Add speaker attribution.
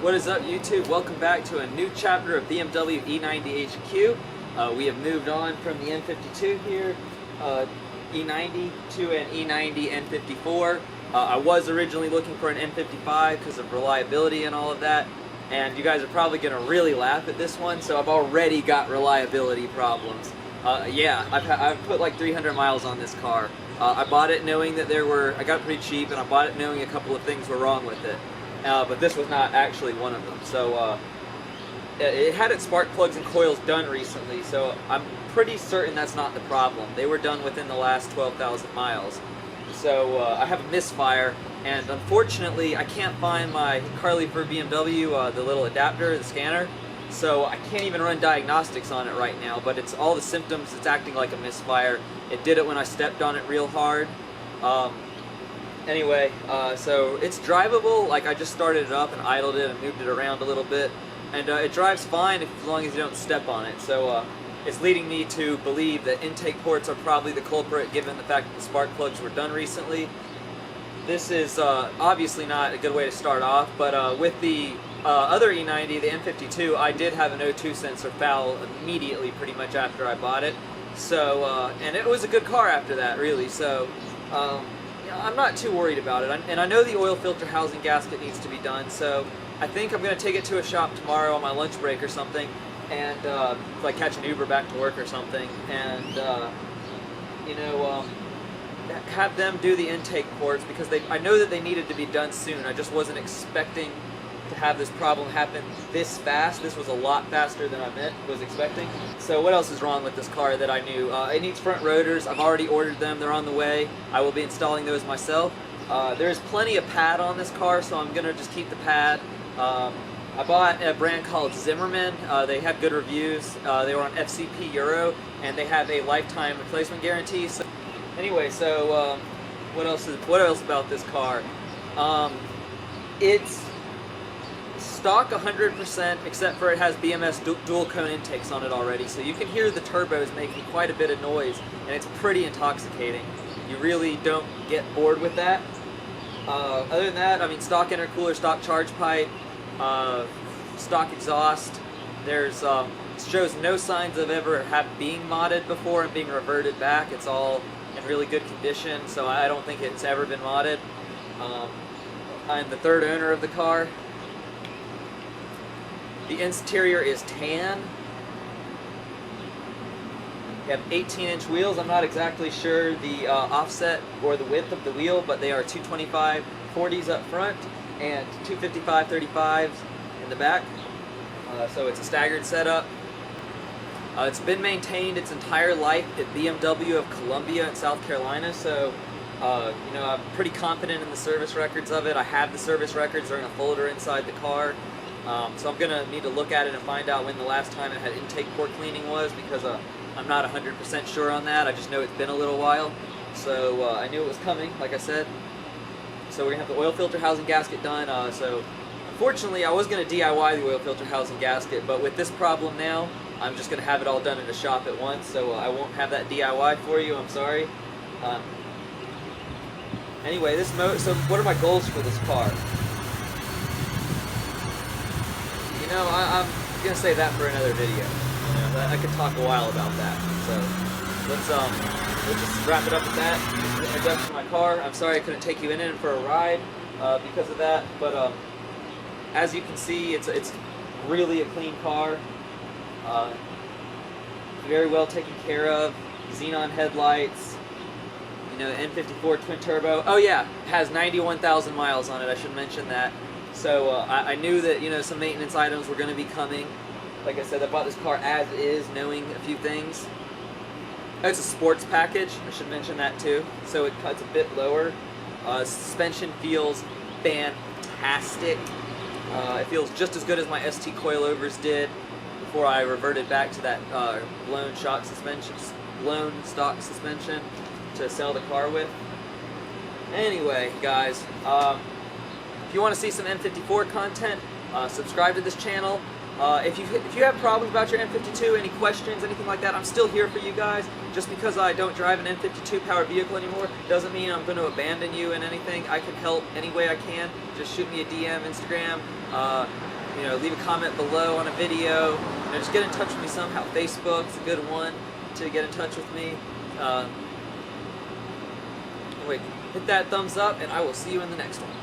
Speaker 1: What is up, YouTube? Welcome back to a new chapter of BMW E90 HQ. We have moved on from the N52 here, E90 to an E90 N54. I was originally looking for an N55 because of reliability and all of that, and you guys are probably going to really laugh at this one, so I've already got reliability problems. I've put like 300 miles on this car. I bought it knowing that I got it pretty cheap, and I bought it knowing a couple of things were wrong with it. But this was not actually one of them. So it had its spark plugs and coils done recently, so I'm pretty certain that's not the problem. They were done within the last 12,000 miles. So I have a misfire, and unfortunately I can't find my Carly for BMW, the little adapter, the scanner, so I can't even run diagnostics on it right now, but it's all the symptoms. It's acting like a misfire. It did it when I stepped on it real hard. Anyway, so it's drivable. Like, I just started it up and idled it and moved it around a little bit, and it drives fine as long as you don't step on it. So it's leading me to believe that intake ports are probably the culprit, given the fact that the spark plugs were done recently. This is obviously not a good way to start off, but with the other E90, the N52, I did have an O2 sensor foul immediately, pretty much after I bought it. So, and it was a good car after that, really. So, I'm not too worried about it, and I know the oil filter housing gasket needs to be done, so I think I'm going to take it to a shop tomorrow on my lunch break or something, and like catch an Uber back to work or something, and have them do the intake ports, because I know that they needed to be done soon. I just wasn't expecting to have this problem happen this fast. This was a lot faster than I was expecting. So what else is wrong with this car that I knew? It needs front rotors. I've already ordered them. They're on the way. I will be installing those myself. There's plenty of pad on this car, so I'm gonna just keep the pad. I bought a brand called Zimmerman. They had good reviews. They were on FCP Euro, and they have a lifetime replacement guarantee. So anyway, so what else about this car? It's stock 100%, except for it has BMS dual cone intakes on it already, so you can hear the turbos making quite a bit of noise, and it's pretty intoxicating. You really don't get bored with that. Other than that, I mean, stock intercooler, stock charge pipe, stock exhaust. There's shows no signs of ever being modded before and being reverted back. It's all in really good condition, so I don't think it's ever been modded. I'm the third owner of the car. The interior is tan. You have 18-inch wheels. I'm not exactly sure the offset or the width of the wheel, but they are 225 40s up front and 255 35s in the back. So it's a staggered setup. It's been maintained its entire life at BMW of Columbia in South Carolina, so I'm pretty confident in the service records of it. I have the service records. They're in a folder inside the car. So I'm going to need to look at it and find out when the last time it had intake port cleaning was, because I'm not 100% sure on that. I just know it's been a little while. So I knew it was coming, like I said. So we're going to have the oil filter housing gasket done. So unfortunately, I was going to DIY the oil filter housing gasket, but with this problem now, I'm just going to have it all done in a shop at once, so I won't have that DIY for you. I'm sorry. Anyway, so what are my goals for this car? I'm going to save that for another video. I could talk a while about that. So let's just wrap it up with that. Introduction to my car. I'm sorry I couldn't take you in it for a ride because of that, but as you can see, it's really a clean car. Very well taken care of. Xenon headlights. N54 twin turbo. Oh yeah, it has 91,000 miles on it. I should mention that. So I knew that some maintenance items were going to be coming. Like I said, I bought this car as is, knowing a few things. It's a sports package. I should mention that too. So it cuts a bit lower. Suspension feels fantastic. It feels just as good as my ST coilovers did before I reverted back to that blown stock suspension to sell the car with. Anyway, guys. If you want to see some N54 content, subscribe to this channel. If you have problems about your N52, any questions, anything like that, I'm still here for you guys. Just because I don't drive an N52 powered vehicle anymore doesn't mean I'm going to abandon you in anything. I can help any way I can. Just shoot me a DM, Instagram, leave a comment below on a video. Just get in touch with me somehow. Facebook's a good one to get in touch with me. Hit that thumbs up, and I will see you in the next one.